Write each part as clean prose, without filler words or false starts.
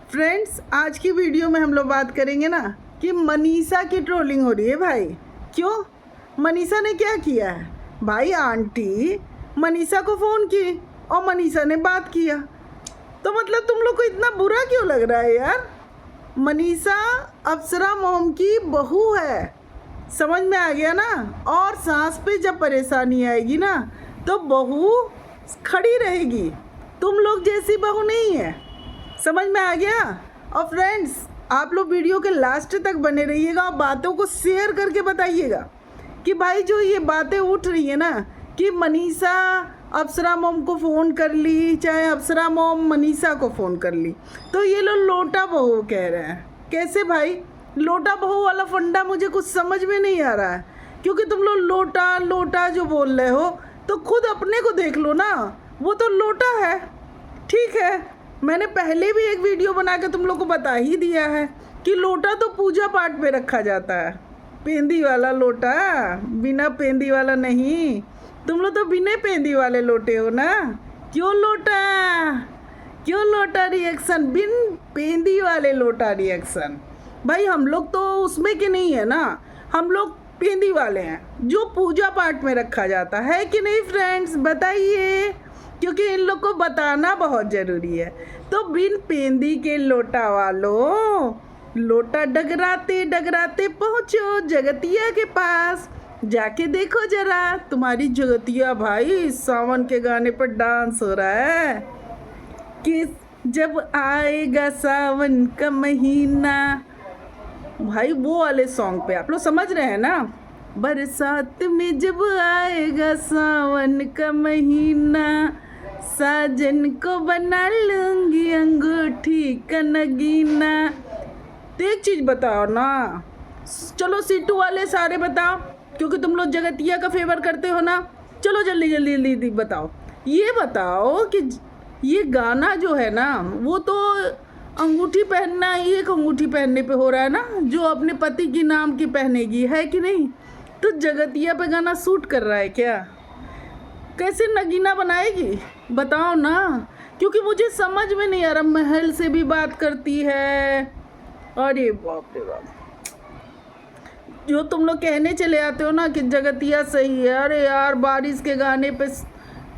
Friends, आज की video में हम लोग बात करेंगे ना कि मनीषा की ट्रोलिंग हो रही है भाई। क्यों? मनीषा ने क्या किया है भाई? आंटी मनीषा को फ़ोन की और मनीषा ने बात किया, तो मतलब तुम लोग को इतना बुरा क्यों लग रहा है यार? मनीषा अप्सरा मॉम की बहू है, समझ में आ गया ना। और सांस पे जब परेशानी आएगी ना तो बहू खड़ी रहेगी, तुम लोग जैसी बहू नहीं है, समझ में आ गया। और फ्रेंड्स, आप लोग वीडियो के लास्ट तक बने रहिएगा और बातों को शेयर करके बताइएगा कि भाई जो ये बातें उठ रही है ना कि मनीषा अप्सरा मॉम को फ़ोन कर ली, चाहे अप्सरा मॉम मनीषा को फ़ोन कर ली, तो ये लोग लोटा बहू कह रहे हैं। कैसे भाई? लोटा बहू वाला फंडा मुझे कुछ समझ में नहीं आ रहा है, क्योंकि तुम लोग लोटा लोटा जो बोल रहे हो तो खुद अपने को देख लो ना, वो तो लोटा है। ठीक है, मैंने पहले भी एक वीडियो बना के तुम लोग को बता ही दिया है कि लोटा तो पूजा पाठ में रखा जाता है, पेंदी वाला लोटा, बिना पेंदी वाला नहीं। तुम लोग तो बिना पेंदी वाले लोटे हो ना। क्यों लोटा, क्यों लोटा रिएक्शन, बिन पेंदी वाले लोटा रिएक्शन? भाई हम लोग तो उसमें के नहीं है ना, हम लोग पेंदी वाले हैं जो पूजा पाठ में रखा जाता है कि नहीं फ्रेंड्स? बताइए, क्योंकि इन लोग को बताना बहुत ज़रूरी है। तो बिन पेंदी के लोटा वालों, लोटा डगराते डगराते पहुँचो जगतिया के पास, जाके देखो जरा तुम्हारी जगतिया भाई सावन के गाने पर डांस हो रहा है कि जब आएगा सावन का महीना। भाई वो वाले सॉन्ग पे आप लोग समझ रहे हैं ना, बरसात में जब आएगा सावन का महीना, साजन को बना लूंगी अंगूठी का नगीना। तो एक चीज़ बताओ ना, चलो सीटू वाले सारे बताओ, क्योंकि तुम लोग जगतिया का फेवर करते हो ना। चलो जल्दी जल्दी जल्दी बताओ, ये बताओ कि ये गाना जो है ना वो तो अंगूठी पहनना, एक अंगूठी पहनने पे हो रहा है ना, जो अपने पति की नाम की पहनेगी, है कि नहीं? तो जगतिया पे गाना सूट कर रहा है क्या? कैसे नगीना बनाएगी बताओ ना, क्योंकि मुझे समझ में नहीं आ रहा। महल से भी बात करती है, अरे बाप रे बाप। जो तुम लोग कहने चले आते हो ना कि जगतिया सही है, अरे यार बारिश के गाने पे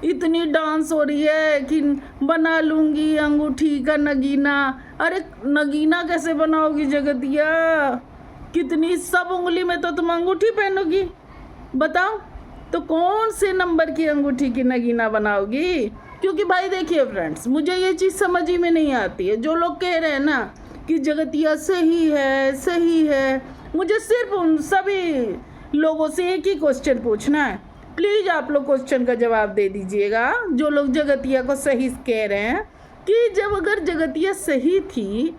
इतनी डांस हो रही है कि बना लूँगी अंगूठी का नगीना। अरे नगीना कैसे बनाओगी जगतिया? कितनी सब उंगली में तो तुम अंगूठी पहनोगी, बताओ तो कौन से नंबर की अंगूठी की नगीना बनाओगी? क्योंकि भाई देखिए फ्रेंड्स, मुझे ये चीज़ समझ ही में नहीं आती है। जो लोग कह रहे हैं ना कि जगतिया सही है सही है, मुझे सिर्फ उन सभी लोगों से एक ही क्वेश्चन पूछना है। प्लीज़ आप लोग क्वेश्चन का जवाब दे दीजिएगा, जो लोग जगतिया को सही कह रहे हैं, कि जब अगर जगतिया सही थी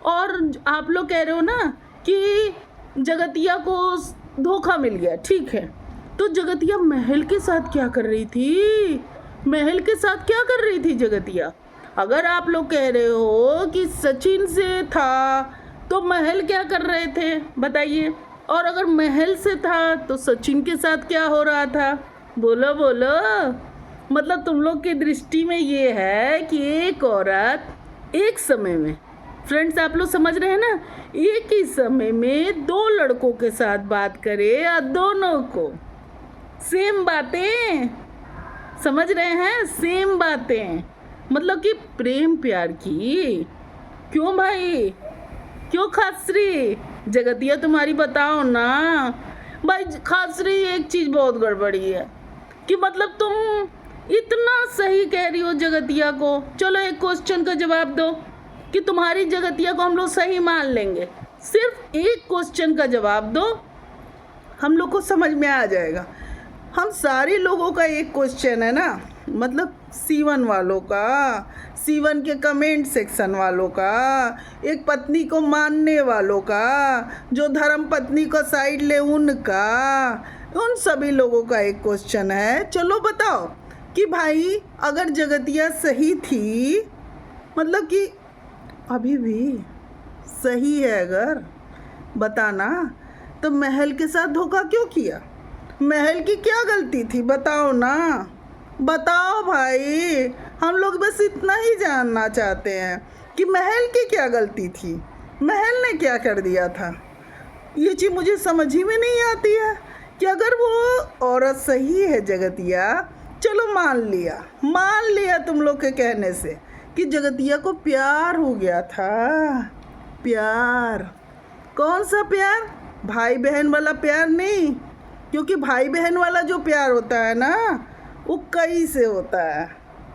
और आप लोग कह रहे हो ना कि जगतिया को धोखा मिल गया, ठीक है, तो जगतिया महल के साथ क्या कर रही थी? महल के साथ क्या कर रही थी जगतिया? अगर आप लोग कह रहे हो कि सचिन से था तो महल क्या कर रहे थे बताइए? और अगर महल से था तो सचिन के साथ क्या हो रहा था? बोलो बोलो। मतलब तुम लोग की दृष्टि में ये है कि एक औरत एक समय में, फ्रेंड्स आप लोग समझ रहे हैं ना, एक ही समय में दो लड़कों के साथ बात करे या दोनों को सेम बातें, समझ रहे हैं, सेम बातें, मतलब कि प्रेम प्यार की। क्यों भाई, क्यों खासरी? जगतिया तुम्हारी बताओ ना भाई। खासरी एक चीज़ बहुत गड़बड़ी है कि मतलब तुम इतना सही कह रही हो जगतिया को। चलो एक क्वेश्चन का जवाब दो कि तुम्हारी जगतिया को हम लोग सही मान लेंगे। सिर्फ एक क्वेश्चन का जवाब दो, हम लोग को समझ में आ जाएगा। हम सारे लोगों का एक क्वेश्चन है ना, मतलब सीवन वालों का, सीवन के कमेंट सेक्शन वालों का, एक पत्नी को मानने वालों का, जो धर्म पत्नी को साइड ले उनका, उन सभी लोगों का एक क्वेश्चन है। चलो बताओ कि भाई अगर जगतिया सही थी, मतलब कि अभी भी सही है अगर, बताना, तो महल के साथ धोखा क्यों किया? महल की क्या गलती थी बताओ ना, बताओ भाई। हम लोग बस इतना ही जानना चाहते हैं कि महल की क्या गलती थी, महल ने क्या कर दिया था। ये चीज़ मुझे समझ ही में नहीं आती है कि अगर वो औरत सही है जगतिया, चलो मान लिया तुम लोग के कहने से कि जगतिया को प्यार हो गया था। प्यार, कौन सा प्यार? भाई बहन वाला प्यार नहीं, क्योंकि भाई बहन वाला जो प्यार होता है ना वो कई से होता है।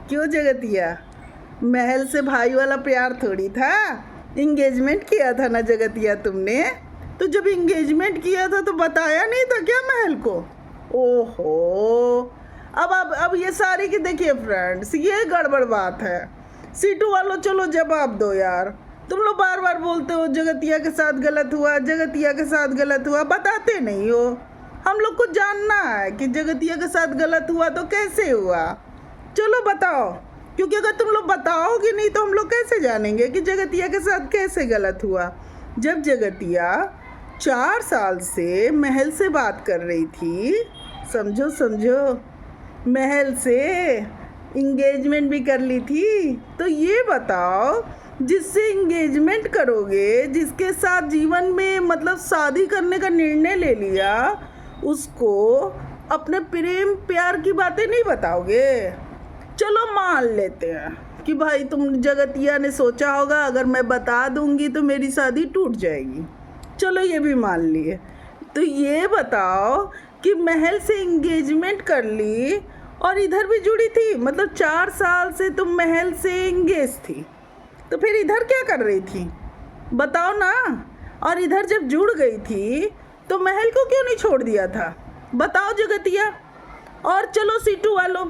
क्यों जगतिया? महल से भाई वाला प्यार थोड़ी था। इंगेजमेंट किया था ना जगतिया तुमने, तो जब इंगेजमेंट किया था तो बताया नहीं था क्या महल को? ओहो, अब ये सारी की देखिए फ्रेंड्स, ये गड़बड़ बात है। सीटू वालों चलो जवाब दो यार, तुम लोग बार बार बोलते हो जगतिया के साथ गलत हुआ, जगतिया के साथ गलत हुआ, बताते नहीं हो। हम लोग को जानना है कि जगतिया के साथ गलत हुआ तो कैसे हुआ, चलो बताओ। क्योंकि अगर तुम लोग बताओगे नहीं तो हम लोग कैसे जानेंगे कि जगतिया के साथ कैसे गलत हुआ। जब जगतिया 4 साल से महल से बात कर रही थी, समझो, महल से इंगेजमेंट भी कर ली थी, तो ये बताओ जिससे इंगेजमेंट करोगे, जिसके साथ जीवन में मतलब शादी करने का निर्णय ले लिया, उसको अपने प्रेम प्यार की बातें नहीं बताओगे। चलो मान लेते हैं कि भाई तुम जगतिया ने सोचा होगा अगर मैं बता दूंगी तो मेरी शादी टूट जाएगी, चलो ये भी मान लिए। तो ये बताओ कि महल से इंगेजमेंट कर ली और इधर भी जुड़ी थी, मतलब 4 साल से तुम महल से इंगेज थी, तो फिर इधर क्या कर रही थी बताओ ना। और इधर जब जुड़ गई थी तो महल को क्यों नहीं छोड़ दिया था, बताओ जगतिया। और चलो सीटू वालों,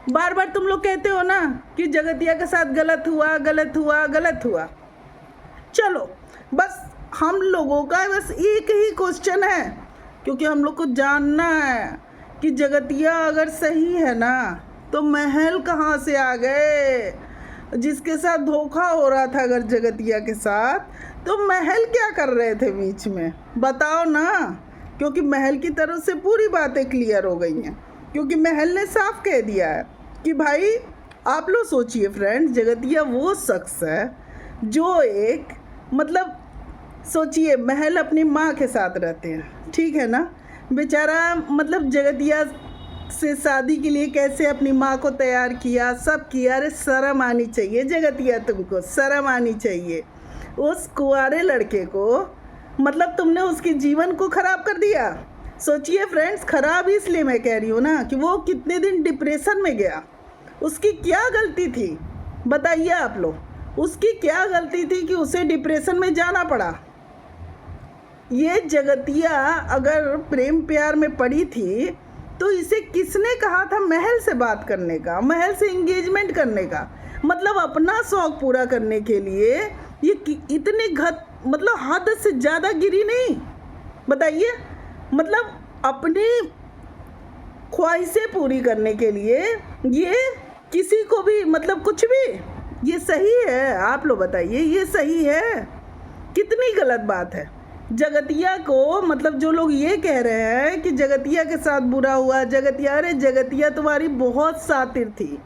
बार बार तुम लोग कहते हो ना कि जगतिया के साथ गलत हुआ। चलो बस हम लोगों का बस एक ही क्वेश्चन है, क्योंकि हम लोग को जानना है कि जगतिया अगर सही है ना तो महल कहाँ से आ गए। जिसके साथ धोखा हो रहा था अगर जगतिया के साथ, तो महल क्या कर रहे थे बीच में, बताओ ना। क्योंकि महल की तरफ से पूरी बातें क्लियर हो गई हैं, क्योंकि महल ने साफ कह दिया है कि भाई आप लोग सोचिए फ्रेंड्स, जगतिया वो शख्स है जो एक मतलब सोचिए महल अपनी माँ के साथ रहते हैं, ठीक है ना। बेचारा मतलब जगतिया से शादी के लिए कैसे अपनी माँ को तैयार किया, सब किया। अरे शर्म आनी चाहिए जगतिया, तुमको शर्म आनी चाहिए। उस कुंवारे लड़के को मतलब तुमने उसके जीवन को ख़राब कर दिया। सोचिए फ्रेंड्स, ख़राब इसलिए मैं कह रही हूँ ना कि वो कितने दिन डिप्रेशन में गया। उसकी क्या गलती थी बताइए आप लोग, उसकी क्या गलती थी कि उसे डिप्रेशन में जाना पड़ा। ये जगतिया अगर प्रेम प्यार में पड़ी थी तो इसे किसने कहा था महल से बात करने का, महल से इंगेजमेंट करने का। मतलब अपना शौक पूरा करने के लिए ये इतने मतलब हद से ज़्यादा गिरी नहीं, बताइए। मतलब अपनी ख्वाहिशें पूरी करने के लिए ये किसी को भी मतलब कुछ भी, ये सही है? आप लोग बताइए, ये सही है? कितनी गलत बात है। जगतिया को मतलब जो लोग ये कह रहे हैं कि जगतिया के साथ बुरा हुआ, जगतिया, अरे जगतिया तुम्हारी बहुत शातिर थी,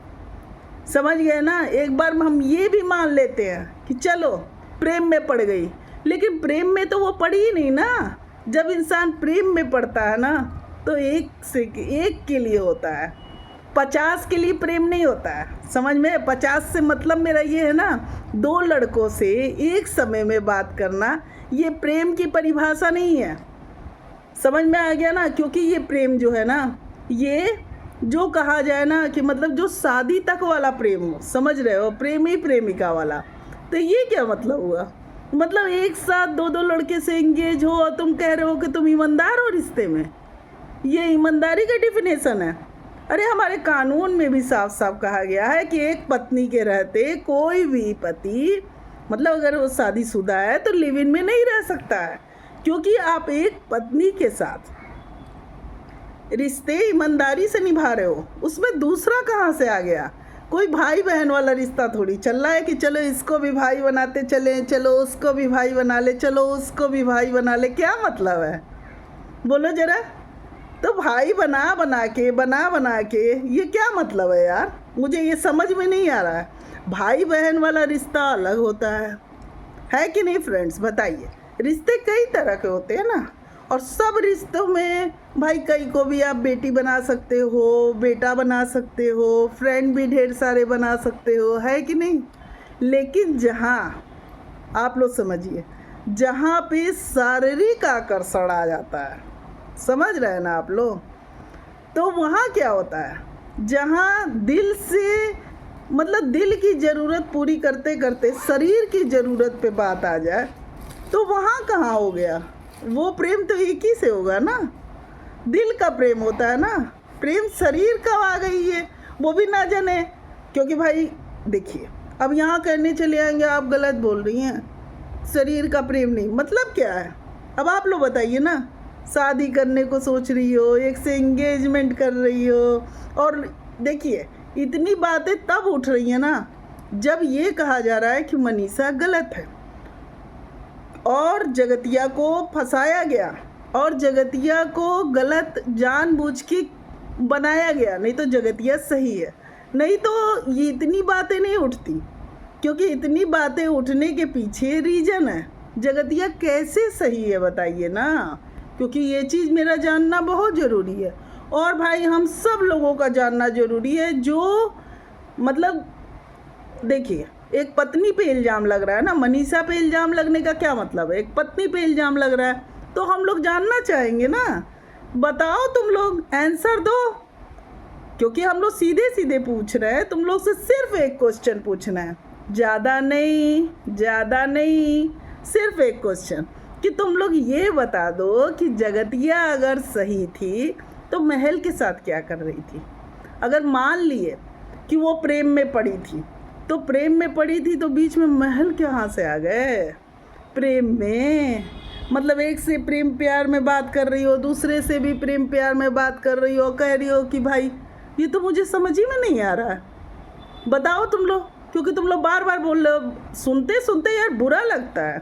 समझ गए ना। एक बार हम ये भी मान लेते हैं कि चलो प्रेम में पड़ गई, लेकिन प्रेम में तो वो पड़ी ही नहीं ना। जब इंसान प्रेम में पड़ता है ना तो एक के लिए होता है, 50 के लिए प्रेम नहीं होता है, समझ में। 50 से मतलब मेरा ये है ना, 2 लड़कों से एक समय में बात करना, ये प्रेम की परिभाषा नहीं है, समझ में आ गया ना। क्योंकि ये प्रेम जो है ना, ये जो कहा जाए ना कि मतलब जो शादी तक वाला प्रेम हो, समझ रहे हो, प्रेमी प्रेमिका वाला, तो ये क्या मतलब हुआ। मतलब एक साथ 2 लड़के से एंगेज हो और तुम कह रहे हो कि तुम ईमानदार हो रिश्ते में, ये ईमानदारी का डिफिनेशन है। अरे हमारे कानून में भी साफ साफ कहा गया है कि एक पत्नी के रहते कोई भी पति मतलब अगर वो शादीशुदा है तो लिव इन में नहीं रह सकता है, क्योंकि आप एक पत्नी के साथ रिश्ते ईमानदारी से निभा रहे हो। उसमें दूसरा कहाँ से आ गया? कोई भाई बहन वाला रिश्ता थोड़ी चल रहा है कि चलो इसको भी भाई बनाते चले, चलो उसको भी भाई बना ले, चलो उसको भी भाई बना ले। क्या मतलब है बोलो जरा। तो भाई बना बना के ये क्या मतलब है यार, मुझे ये समझ में नहीं आ रहा है। भाई बहन वाला रिश्ता अलग होता है कि नहीं फ्रेंड्स? बताइए। रिश्ते कई तरह के होते हैं ना, और सब रिश्तों में भाई कई को भी आप बेटी बना सकते हो, बेटा बना सकते हो, फ्रेंड भी ढेर सारे बना सकते हो, है कि नहीं? लेकिन जहाँ आप लोग समझिए, जहाँ पे शारीरिक आकर्षण आ जाता है, समझ रहे हैं ना आप लोग, तो वहाँ क्या होता है, जहाँ दिल से मतलब दिल की ज़रूरत पूरी करते करते शरीर की ज़रूरत पे बात आ जाए, तो वहाँ कहाँ हो गया? वो प्रेम तो एक ही से होगा ना, दिल का प्रेम होता है ना। प्रेम शरीर का आ गई है, वो भी ना जाने, क्योंकि भाई देखिए, अब यहाँ कहने चले आएंगे आप गलत बोल रही हैं, शरीर का प्रेम नहीं, मतलब क्या है? अब आप लोग बताइए ना, शादी करने को सोच रही हो, एक से एंगेजमेंट कर रही हो, और देखिए इतनी बातें तब उठ रही हैं ना जब ये कहा जा रहा है कि मनीषा गलत है और जगतिया को फंसाया गया और जगतिया को गलत जानबूझ के बनाया गया, नहीं तो जगतिया सही है। नहीं तो ये इतनी बातें नहीं उठती, क्योंकि इतनी बातें उठने के पीछे रीज़न है। जगतिया कैसे सही है बताइए ना, क्योंकि ये चीज़ मेरा जानना बहुत ज़रूरी है, और भाई हम सब लोगों का जानना ज़रूरी है। जो मतलब देखिए, एक पत्नी पे इल्ज़ाम लग रहा है ना, मनीषा पे इल्ज़ाम लगने का क्या मतलब है? एक पत्नी पे इल्ज़ाम लग रहा है, तो हम लोग जानना चाहेंगे ना। बताओ, तुम लोग आंसर दो, क्योंकि हम लोग सीधे सीधे पूछ रहे हैं। तुम लोग से सिर्फ एक क्वेश्चन पूछना है, ज़्यादा नहीं, सिर्फ एक क्वेश्चन कि तुम लोग ये बता दो कि जगतिया अगर सही थी तो महल के साथ क्या कर रही थी? अगर मान लिए कि वो प्रेम में पड़ी थी, तो प्रेम में पड़ी थी तो बीच में महल कहाँ से आ गए? प्रेम में मतलब एक से प्रेम प्यार में बात कर रही हो, दूसरे से भी प्रेम प्यार में बात कर रही हो, कह रही हो कि भाई ये तो मुझे समझ ही में नहीं आ रहा है। बताओ तुम लोग, क्योंकि तुम लोग बार बार बोल रहे हो, सुनते सुनते यार बुरा लगता है,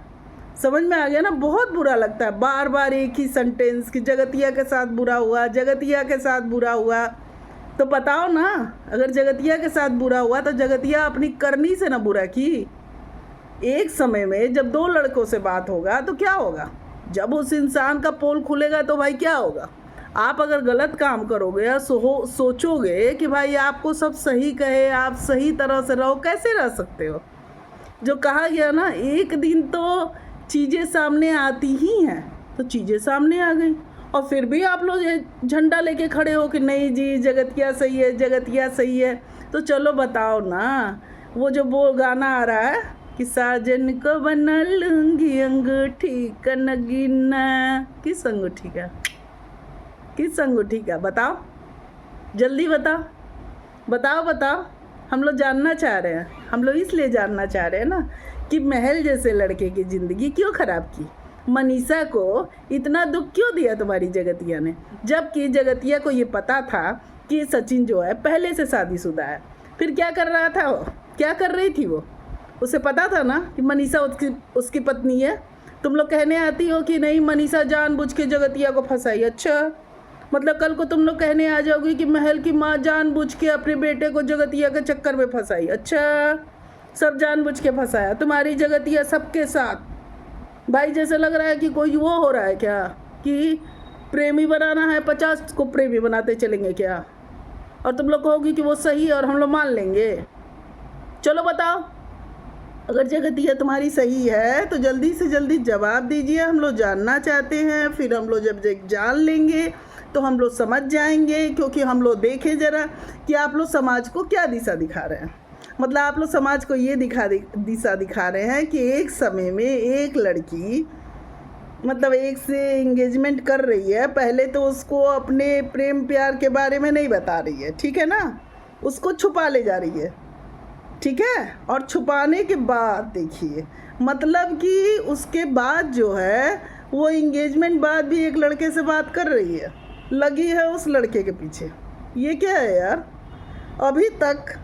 समझ में आ गया ना, बहुत बुरा लगता है बार बार एक ही सेंटेंस कि जगतिया के साथ बुरा हुआ, जगतिया के साथ बुरा हुआ। तो बताओ ना, अगर जगतिया के साथ बुरा हुआ तो जगतिया अपनी करनी से ना बुरा की। एक समय में जब दो लड़कों से बात होगा तो क्या होगा? जब उस इंसान का पोल खुलेगा तो भाई क्या होगा? आप अगर गलत काम करोगे या सोचोगे कि भाई आपको सब सही कहे, आप सही तरह से रहो, कैसे रह सकते हो? जो कहा गया ना, एक दिन तो चीज़ें सामने आती ही हैं, तो चीज़ें सामने आ गई, और फिर भी आप लोग ये झंडा लेके खड़े हो कि नहीं जी जगतिया सही है, जगतिया सही है। तो चलो बताओ ना, वो जो वो गाना आ रहा है कि साजन को बना लूंगी अंगूठी का नगीना, किस अंगूठी का, किस अंगूठी का? बताओ, जल्दी बताओ। हम लोग जानना चाह रहे हैं, हम लोग इसलिए जानना चाह रहे हैं ना कि महल जैसे लड़के की ज़िंदगी क्यों ख़राब की? मनीषा को इतना दुख क्यों दिया तुम्हारी जगतिया ने? जबकि जगतिया को ये पता था कि सचिन जो है पहले से शादीशुदा है। फिर क्या कर रहा था वो, क्या कर रही थी वो? उसे पता था ना कि मनीषा उसकी पत्नी है। तुम लोग कहने आती हो कि नहीं मनीषा जानबूझ के जगतिया को फंसाई। अच्छा, मतलब कल को तुम लोग कहने आ जाओगी कि महल की माँ जानबूझ के अपने बेटे को जगतिया के चक्कर में फंसाई। अच्छा, सब जानबूझ के फंसाया तुम्हारी जगतिया सबके साथ। भाई जैसे लग रहा है कि कोई वो हो रहा है क्या कि प्रेमी बनाना है, 50 को प्रेमी बनाते चलेंगे क्या? और तुम लोग कहोगी कि वो सही है और हम लोग मान लेंगे। चलो बताओ, अगर जगतिया तुम्हारी सही है तो जल्दी से जल्दी जवाब दीजिए, हम लोग जानना चाहते हैं। फिर हम लोग जब जान लेंगे तो हम लोग समझ जाएंगे, क्योंकि हम लोग देखें ज़रा कि आप लोग समाज को क्या दिशा दिखा रहे हैं। मतलब आप लोग समाज को ये दिशा दिखा रहे हैं कि एक समय में एक लड़की मतलब एक से एंगेजमेंट कर रही है, पहले तो उसको अपने प्रेम प्यार के बारे में नहीं बता रही है, ठीक है ना, उसको छुपा ले जा रही है, ठीक है। और छुपाने के बाद देखिए, मतलब कि उसके बाद जो है वो एंगेजमेंट बाद भी एक लड़के से बात कर रही है, लगी है उस लड़के के पीछे। ये क्या है यार? अभी तक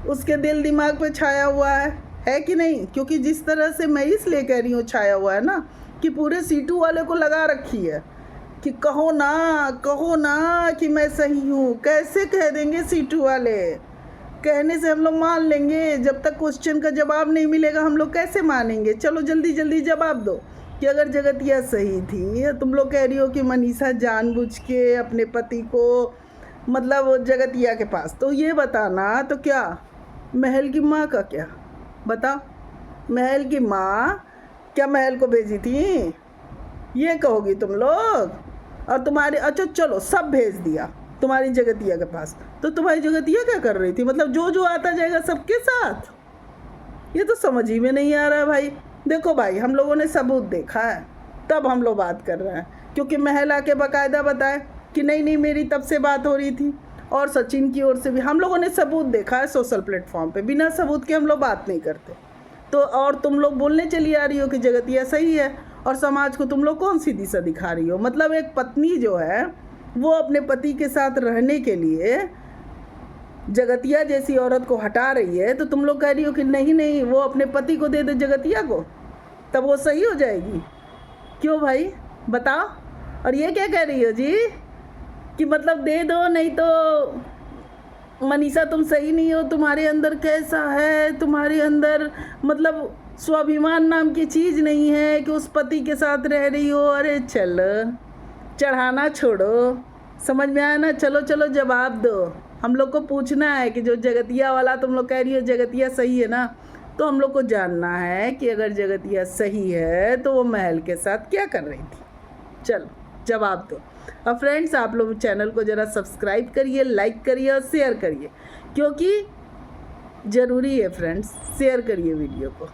उसके दिल दिमाग पे छाया हुआ है कि नहीं? क्योंकि जिस तरह से मैं इसलिए कह रही हूँ छाया हुआ है ना, कि पूरे सीटू वाले को लगा रखी है कि कहो ना कि मैं सही हूँ। कैसे कह देंगे सीटू वाले? कहने से हम लोग मान लेंगे? जब तक क्वेश्चन का जवाब नहीं मिलेगा हम लोग कैसे मानेंगे? चलो जल्दी जल्दी जवाब दो कि अगर जगतिया सही थी, तुम लोग कह रही हो कि मनीषा जानबूझ के अपने पति को मतलब जगतिया के पास, तो ये बताना तो क्या महल की माँ का क्या? बताओ, महल की माँ क्या महल को भेजी थी? ये कहोगी तुम लोग? और तुम्हारे अच्छा चलो सब भेज दिया तुम्हारी जगतिया के पास, तो तुम्हारी जगतिया क्या कर रही थी? मतलब जो जो आता जाएगा सबके साथ? ये तो समझ ही में नहीं आ रहा है भाई। देखो भाई, हम लोगों ने सबूत देखा है तब हम लोग बात कर रहे हैं, क्योंकि महल आके बाकायदा बताए कि नहीं नहीं मेरी तब से बात हो रही थी, और सचिन की ओर से भी हम लोगों ने सबूत देखा है सोशल प्लेटफॉर्म पे। बिना सबूत के हम लोग बात नहीं करते। तो और तुम लोग बोलने चली आ रही हो कि जगतिया सही है, और समाज को तुम लोग कौन सी दिशा दिखा रही हो? मतलब एक पत्नी जो है वो अपने पति के साथ रहने के लिए जगतिया जैसी औरत को हटा रही है, तो तुम लोग कह रही हो कि नहीं नहीं वो अपने पति को दे दे जगतिया को, तब वो सही हो जाएगी। क्यों भाई बताओ? और ये क्या कह रही हो जी कि मतलब दे दो, नहीं तो मनीषा तुम सही नहीं हो, तुम्हारे अंदर कैसा है, तुम्हारे अंदर मतलब स्वाभिमान नाम की चीज़ नहीं है कि उस पति के साथ रह रही हो। अरे चलो चढ़ाना छोड़ो, समझ में आया ना? चलो चलो जवाब दो। हम लोग को पूछना है कि जो जगतिया वाला तुम लोग कह रही हो जगतिया सही है ना, तो हम लोग को जानना है कि अगर जगतिया सही है तो वो महल के साथ क्या कर रही थी। चलो जवाब दो। और फ्रेंड्स, आप लोग चैनल को ज़रा सब्सक्राइब करिए, लाइक करिए और शेयर करिए, क्योंकि ज़रूरी है फ्रेंड्स, शेयर करिए वीडियो को।